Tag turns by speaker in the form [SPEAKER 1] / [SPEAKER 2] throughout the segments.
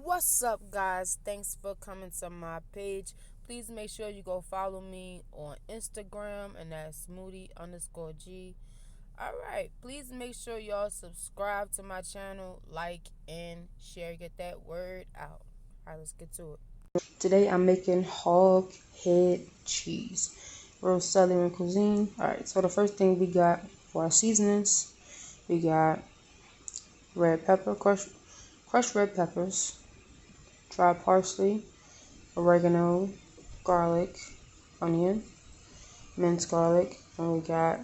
[SPEAKER 1] What's up, guys? Thanks for coming to my page. Please make sure you go follow me on Instagram, and that's Moody_G. Alright, please make sure y'all subscribe to my channel, like, and share. Get that word out. Alright, let's get to it. Today I'm making hog head cheese. Real Southern cuisine. Alright, so the first thing we got for our seasonings, we got red pepper, crushed red peppers, dried parsley, oregano, garlic, onion, minced garlic, and we got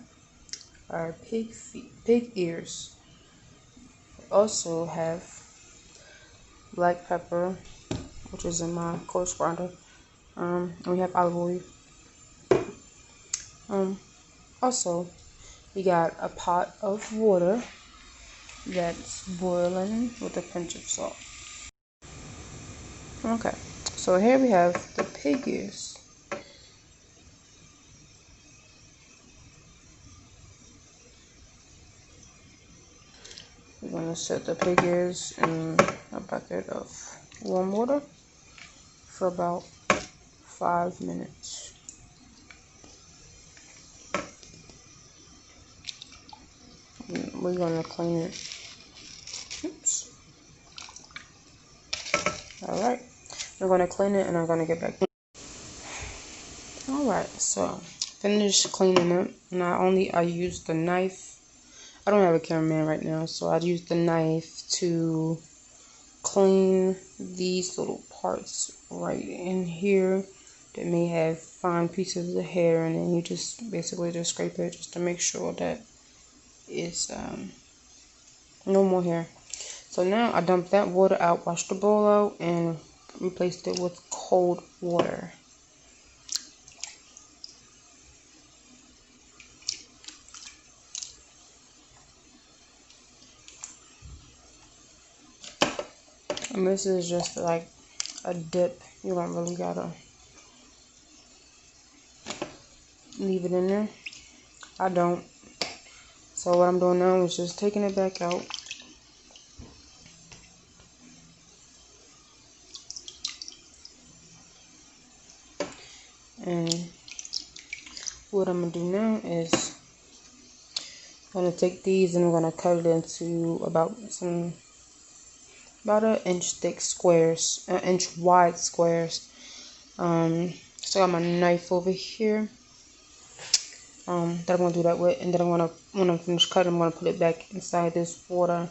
[SPEAKER 1] our pig ears. We also have black pepper, which is in my coarse grinder, and we have olive oil. Also, we got a pot of water that's boiling with a pinch of salt. Okay, so here we have the pig ears. We're going to set the pig ears in a bucket of warm water for about 5 minutes. We're going to clean it. Oops. Alright, we're going to clean it and I'm going to get back. Alright, so finished cleaning it. I used the knife. I don't have a cameraman right now, so I used the knife to clean these little parts right in here that may have fine pieces of hair, and then you just basically just scrape it just to make sure that it's no more hair. So now I dumped that water out, washed the bowl out, and replaced it with cold water. And this is just like a dip. You don't really gotta leave it in there. I don't. So what I'm doing now is just taking it back out. And what I'm gonna do now is I'm gonna take these and I'm gonna cut it into about an inch thick squares, an inch wide squares. So I got my knife over here. That I'm gonna do that with, and then when I'm finished cutting, I'm gonna put it back inside this water.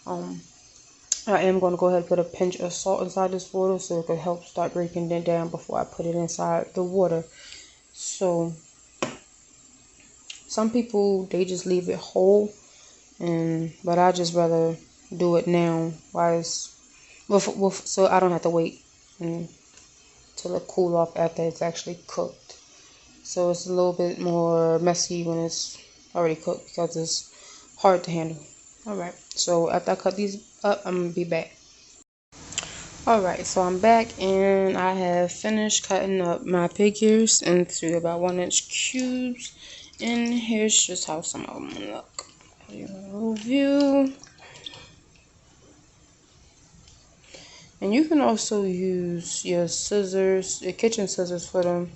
[SPEAKER 1] I am gonna go ahead and put a pinch of salt inside this water so it could help start breaking it down before I put it inside the water. So some people, they just leave it whole, but I just rather do it now so I don't have to wait until it cool off after it's actually cooked. So it's a little bit more messy when it's already cooked because it's hard to handle. Alright, so after I cut these up, I'm gonna be back. Alright, so I'm back and I have finished cutting up my pig ears into about 1-inch cubes. And here's just how some of them look. View. And you can also use your scissors, your kitchen scissors for them.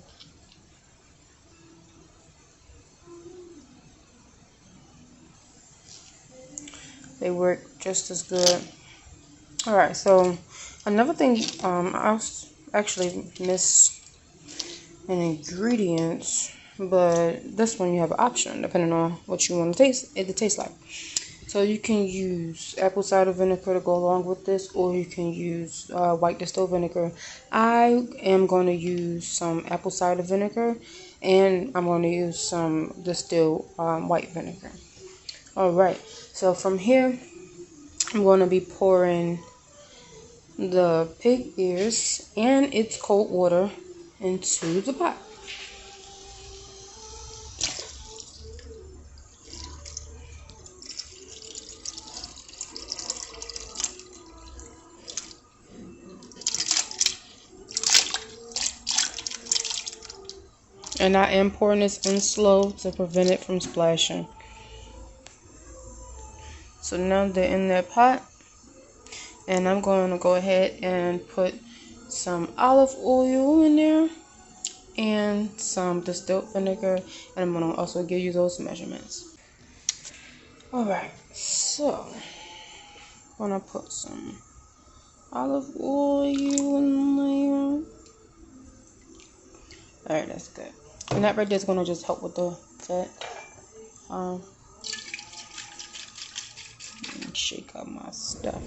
[SPEAKER 1] They work just as good. Alright, so another thing, I actually missed an ingredient, but this one you have an option depending on what you want to taste like. So you can use apple cider vinegar to go along with this, or you can use white distilled vinegar. I am going to use some apple cider vinegar, and I'm going to use some distilled white vinegar. Alright, so from here, I'm going to be pouring the pig ears and its cold water into the pot. And I am pouring this in slow to prevent it from splashing. So now they're in that pot. And I'm going to go ahead and put some olive oil in there and some distilled vinegar, and I'm going to also give you those measurements. Alright, so I'm going to put some olive oil in there. Alright, that's good. And that right there is going to just help with the fat. Let me shake up my stuff.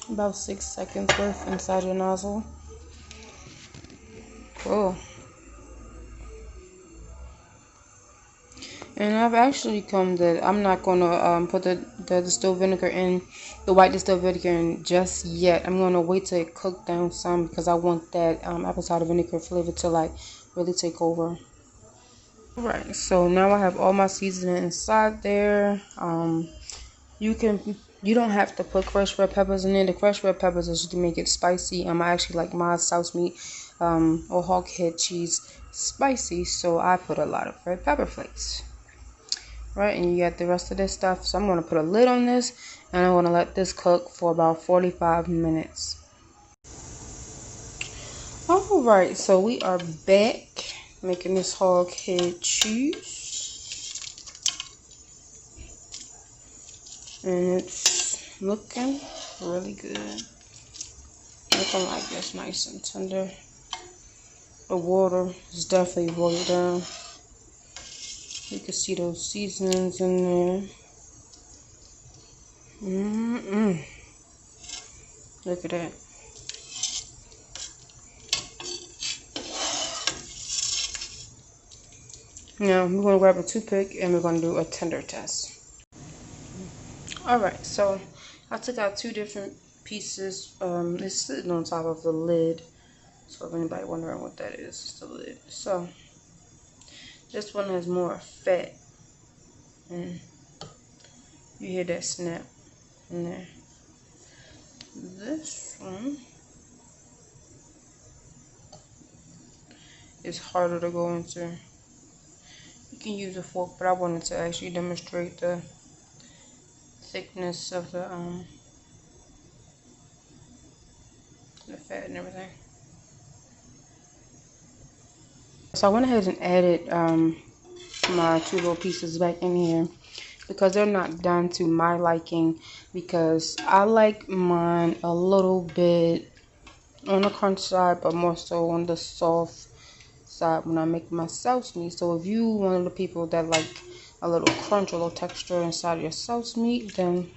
[SPEAKER 1] About 6 seconds worth inside your nozzle. Cool. And I've actually come that I'm not gonna put the distilled vinegar in, the white distilled vinegar in just yet. I'm gonna wait till it cook down some because I want that apple cider vinegar flavor to like really take over. Alright, so now I have all my seasoning inside there. You don't have to put crushed red peppers in there. The crushed red peppers is to make it spicy. I actually like my Souse Meat or hog head cheese spicy, so I put a lot of red pepper flakes. Right, and you got the rest of this stuff. So I'm going to put a lid on this, and I'm going to let this cook for about 45 minutes. Alright, so we are back making this hog head cheese. And it's looking really good. Looking like this, nice and tender. The water is definitely boiled down. You can see those seasonings in there. Look at that. Now we're going to grab a toothpick and we're going to do a tender test. Alright, so I took out 2 different pieces. It's sitting on top of the lid. So if anybody wondering what that is, it's the lid. So this one has more fat. And you hear that snap in there. This one is harder to go into. You can use a fork, but I wanted to actually demonstrate the thickness of the fat and everything. So I went ahead and added my 2 little pieces back in here because they're not done to my liking, because I like mine a little bit on the crunch side but more so on the soft side when I make my Souse Meat. So if you one of the people that like a little crunch, a little texture inside your Souse Meat, then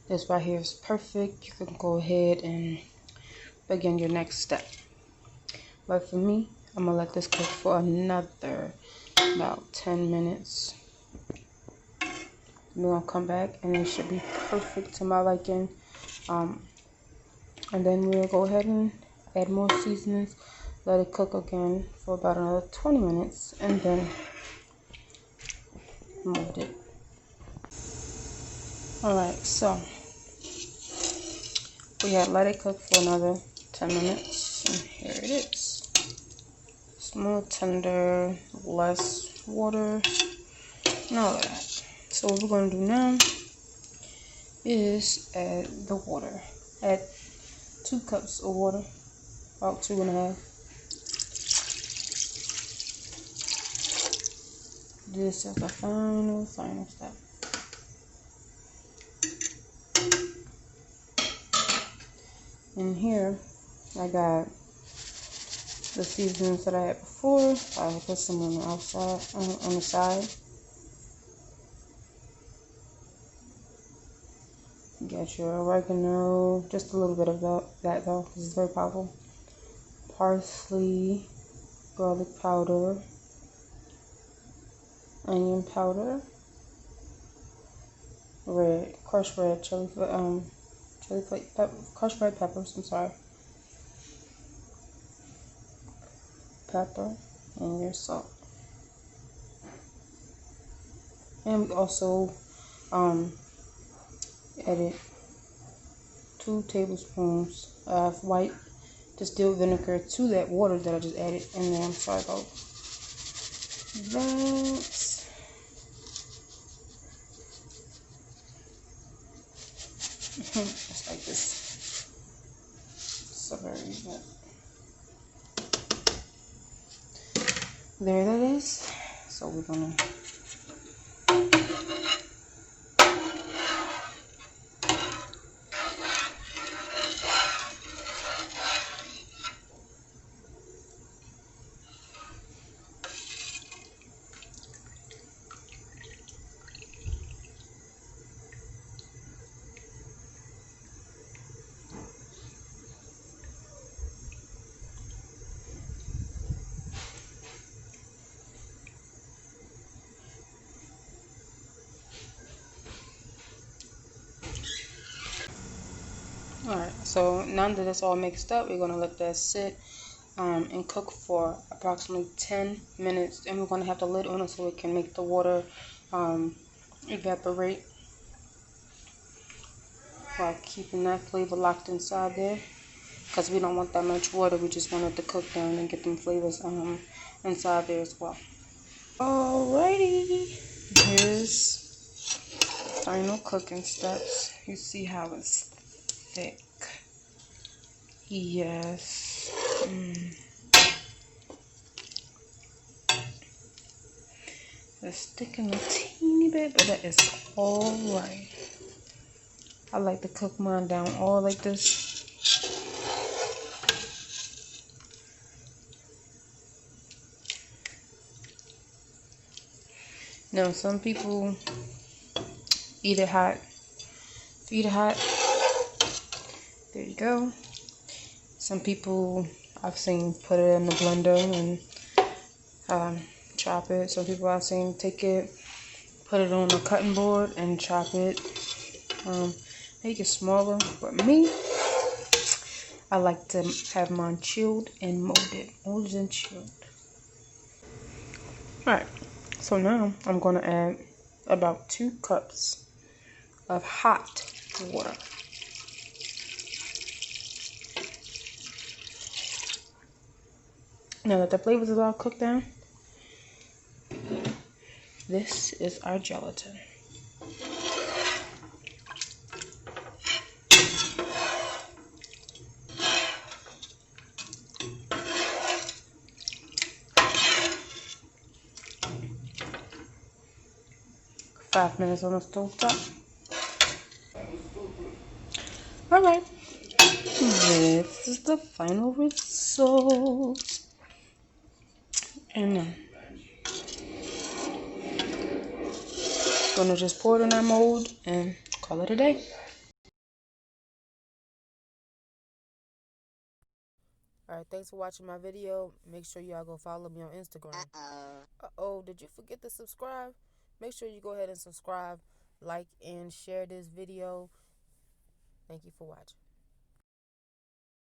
[SPEAKER 1] this right here is perfect. You can go ahead and begin your next step. But for me, I'm gonna let this cook for another about 10 minutes. We're gonna come back and it should be perfect to my liking. And then we'll go ahead and add more seasonings, let it cook again for about another 20 minutes, and then move it. Alright, so we had let it cook for another 10 minutes, and here it is. It's more tender, less water, and all of that. So what we're going to do now is add the water. Add 2 cups of water, about 2.5. This is the final step. And here I got the seasonings that I had before. I put some on the outside, on the side. You got your oregano, just a little bit of that though, because it's very powerful. Parsley, garlic powder, onion powder, crushed red peppers. I'm sorry. Pepper and your salt. And we also added 2 tablespoons of white
[SPEAKER 2] distilled vinegar to that water that I just added in there. I'm sorry about that. Just like this. So very good. There that is. So we're gonna Alright, so now that it's all mixed up, we're going to let that sit and cook for approximately 10 minutes. And we're going to have the lid on it so it can make the water evaporate while keeping that flavor locked inside there. Because we don't want that much water, we just want it to cook down and get them flavors inside there as well. Alrighty, here's final cooking steps. You see how it's thick. Yes. It's sticking a teeny bit, but that is alright. I like to cook mine down all like this. Now, some people eat it hot. If you eat it hot, there you go. Some people I've seen put it in the blender and chop it. Some people I've seen take it, put it on a cutting board and chop it. Make it smaller. But me, I like to have mine chilled and molded. Molded and chilled. Alright, so now I'm going to add about 2 cups of hot water. Now that the flavors is all cooked down, this is our gelatin. Five minutes on the stove top. Alright, this is the final result. And then gonna just pour it in our mold and call it a day.
[SPEAKER 1] Alright, thanks for watching my video. Make sure y'all go follow me on Instagram. Uh-oh, did you forget to subscribe? Make sure you go ahead and subscribe, like, and share this video. Thank you for watching.